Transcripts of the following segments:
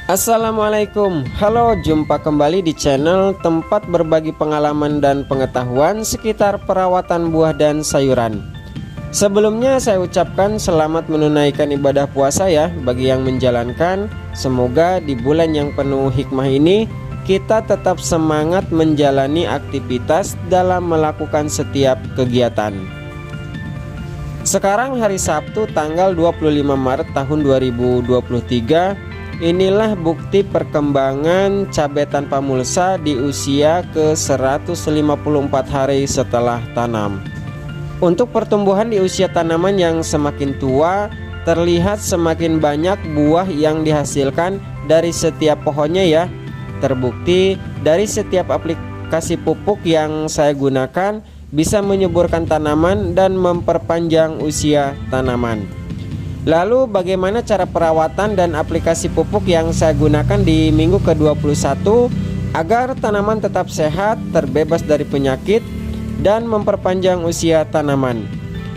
Assalamualaikum, halo, jumpa kembali di channel tempat berbagi pengalaman dan pengetahuan sekitar perawatan buah dan sayuran. Sebelumnya saya ucapkan selamat menunaikan ibadah puasa ya bagi yang menjalankan. Semoga di bulan yang penuh hikmah ini kita tetap semangat menjalani aktivitas dalam melakukan setiap kegiatan. Sekarang hari Sabtu tanggal 25 Maret tahun 2023. Inilah bukti perkembangan cabai tanpa mulsa di usia ke 154 hari setelah tanam. Untuk pertumbuhan di usia tanaman yang semakin tua, terlihat semakin banyak buah yang dihasilkan dari setiap pohonnya ya. Terbukti dari setiap aplikasi pupuk yang saya gunakan bisa menyuburkan tanaman dan memperpanjang usia tanaman. Lalu bagaimana cara perawatan dan aplikasi pupuk yang saya gunakan di minggu ke-21 agar tanaman tetap sehat, terbebas dari penyakit, dan memperpanjang usia tanaman?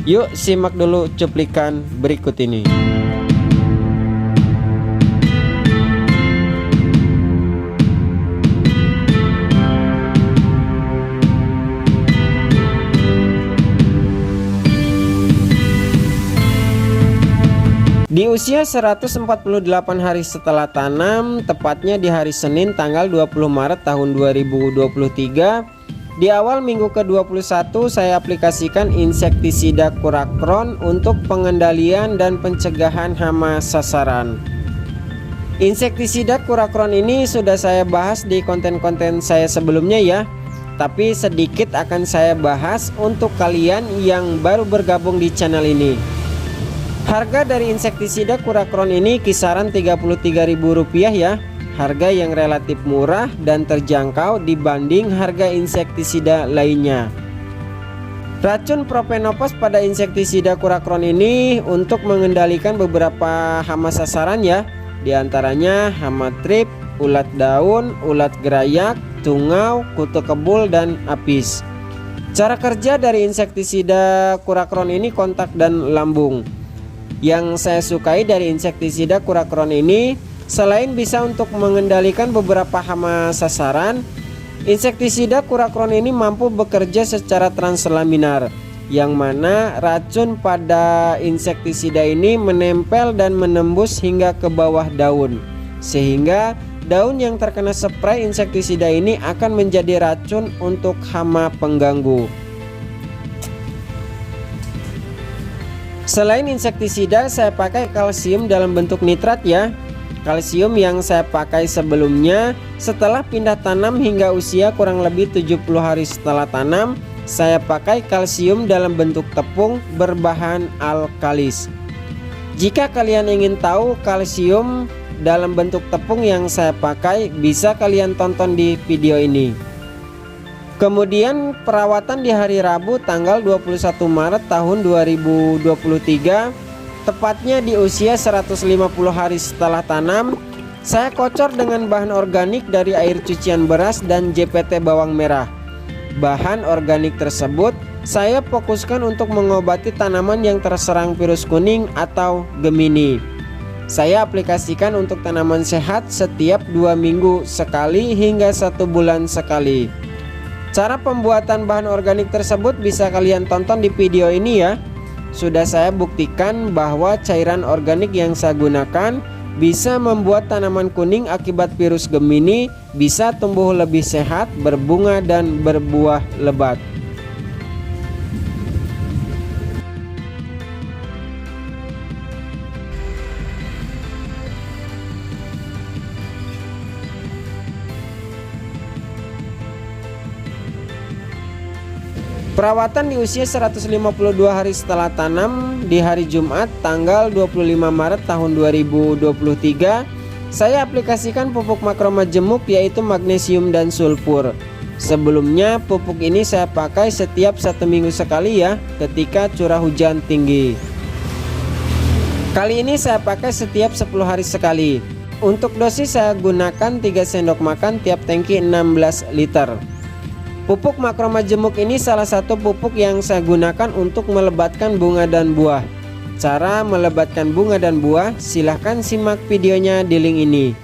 Yuk simak dulu cuplikan berikut ini. Di usia 148 hari setelah tanam, tepatnya di hari Senin tanggal 20 Maret tahun 2023, di awal minggu ke-21 saya aplikasikan insektisida Kurakron untuk pengendalian dan pencegahan hama sasaran. Insektisida Kurakron ini sudah saya bahas di konten-konten saya sebelumnya ya, tapi sedikit akan saya bahas untuk kalian yang baru bergabung di channel ini. Harga dari insektisida Kurakron ini kisaran Rp33.000 ya. Harga yang relatif murah dan terjangkau dibanding harga insektisida lainnya. Racun Propenopos pada insektisida Kurakron ini untuk mengendalikan beberapa hama sasaran ya. Di antaranya hama trip, ulat daun, ulat gerayak, tungau, kutu kebul, dan apis. Cara kerja dari insektisida Kurakron ini kontak dan lambung. Yang saya sukai dari insektisida Kurakron ini, selain bisa untuk mengendalikan beberapa hama sasaran, insektisida Kurakron ini mampu bekerja secara translaminar, yang mana racun pada insektisida ini menempel dan menembus hingga ke bawah daun, sehingga daun yang terkena spray insektisida ini akan menjadi racun untuk hama pengganggu. Selain insektisida, saya pakai kalsium dalam bentuk nitrat ya. Kalsium yang saya pakai sebelumnya setelah pindah tanam hingga usia kurang lebih 70 hari setelah tanam, saya pakai kalsium dalam bentuk tepung berbahan alkalis. Jika kalian ingin tahu kalsium dalam bentuk tepung yang saya pakai, bisa kalian tonton di video ini. Kemudian perawatan di hari Rabu tanggal 21 Maret tahun 2023, tepatnya di usia 150 hari setelah tanam, saya kocor dengan bahan organik dari air cucian beras dan JPT bawang merah. Bahan organik tersebut saya fokuskan untuk mengobati tanaman yang terserang virus kuning atau Gemini. Saya aplikasikan untuk tanaman sehat setiap 2 minggu sekali hingga 1 bulan sekali. Cara pembuatan bahan organik tersebut bisa kalian tonton di video ini ya. Sudah saya buktikan bahwa cairan organik yang saya gunakan bisa membuat tanaman kuning akibat virus Gemini bisa tumbuh lebih sehat, berbunga, dan berbuah lebat. Perawatan di usia 152 hari setelah tanam di hari Jumat tanggal 25 Maret tahun 2023, saya aplikasikan pupuk makromajemuk yaitu magnesium dan sulfur. Sebelumnya pupuk ini saya pakai setiap 1 minggu sekali ya ketika curah hujan tinggi. Kali ini saya pakai setiap 10 hari sekali. Untuk dosis saya gunakan 3 sendok makan tiap tangki 16 liter. Pupuk makromajemuk ini salah satu pupuk yang saya gunakan untuk melebatkan bunga dan buah. Cara melebatkan bunga dan buah, silahkan simak videonya di link ini.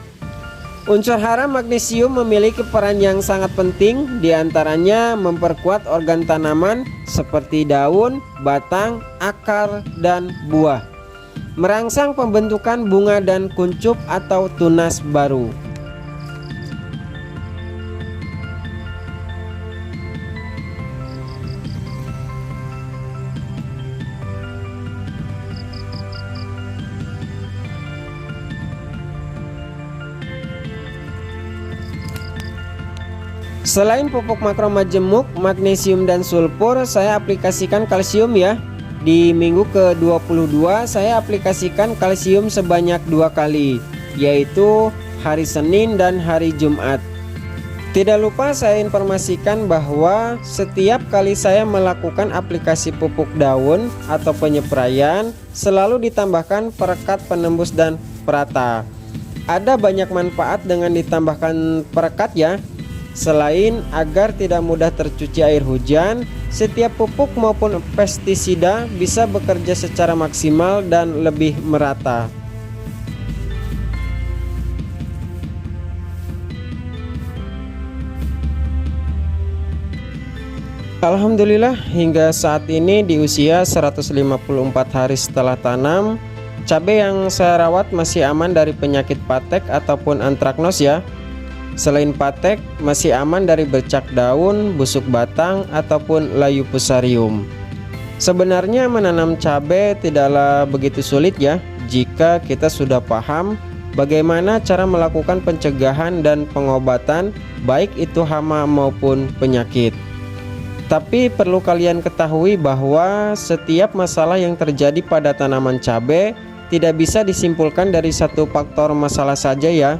Unsur hara magnesium memiliki peran yang sangat penting, diantaranya memperkuat organ tanaman seperti daun, batang, akar, dan buah, merangsang pembentukan bunga dan kuncup atau tunas baru. Selain pupuk makro majemuk, magnesium dan sulfur, saya aplikasikan kalsium ya. Di minggu ke-22 saya aplikasikan kalsium sebanyak 2 kali, yaitu hari Senin dan hari Jumat. Tidak lupa saya informasikan bahwa setiap kali saya melakukan aplikasi pupuk daun atau penyepraian, selalu ditambahkan perekat penembus dan perata. Ada banyak manfaat dengan ditambahkan perekat ya. Selain agar tidak mudah tercuci air hujan, setiap pupuk maupun pestisida bisa bekerja secara maksimal dan lebih merata. Alhamdulillah, hingga saat ini di usia 154 hari setelah tanam, cabai yang saya rawat masih aman dari penyakit patek ataupun antraknos ya. Selain patek, masih aman dari bercak daun, busuk batang, ataupun layu fusarium. Sebenarnya menanam cabai tidaklah begitu sulit ya, jika kita sudah paham bagaimana cara melakukan pencegahan dan pengobatan, baik itu hama maupun penyakit. Tapi perlu kalian ketahui bahwa setiap masalah yang terjadi pada tanaman cabai tidak bisa disimpulkan dari satu faktor masalah saja ya.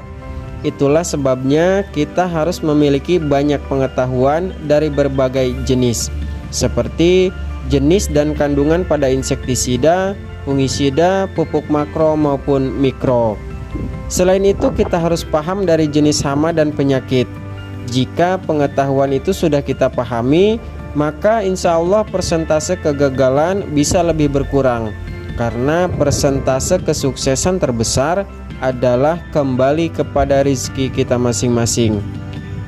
Itulah sebabnya kita harus memiliki banyak pengetahuan dari berbagai jenis, seperti jenis dan kandungan pada insektisida, fungisida, pupuk makro maupun mikro. Selain itu, kita harus paham dari jenis hama dan penyakit. Jika pengetahuan itu sudah kita pahami, maka insya Allah persentase kegagalan bisa lebih berkurang, karena persentase kesuksesan terbesar adalah kembali kepada rezeki kita masing-masing.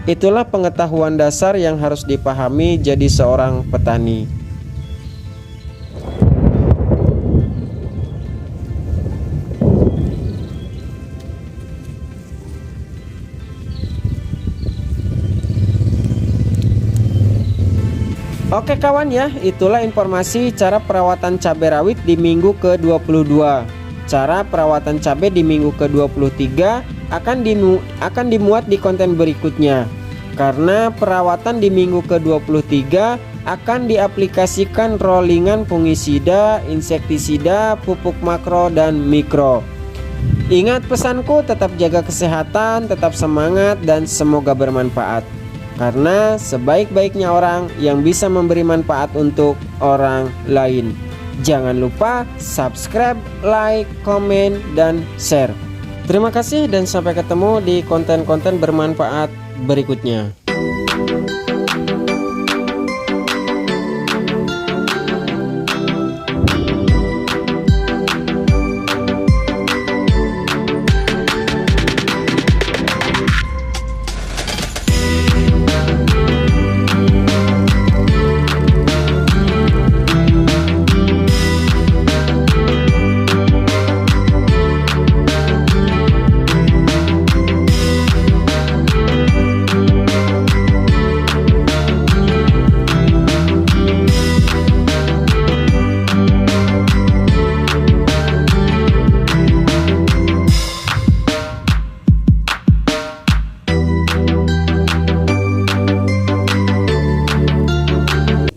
Itulah pengetahuan dasar yang harus dipahami jadi seorang petani. Oke kawan ya, itulah informasi cara perawatan cabai rawit di minggu ke-22. Cara perawatan cabai di minggu ke-23 akan dimuat di konten berikutnya. Karena perawatan di minggu ke-23 akan diaplikasikan rollingan fungisida, insektisida, pupuk makro dan mikro. Ingat pesanku, tetap jaga kesehatan, tetap semangat, dan semoga bermanfaat. Karena sebaik-baiknya orang yang bisa memberi manfaat untuk orang lain. Jangan lupa subscribe, like, komen, dan share. Terima kasih dan sampai ketemu di konten-konten bermanfaat berikutnya.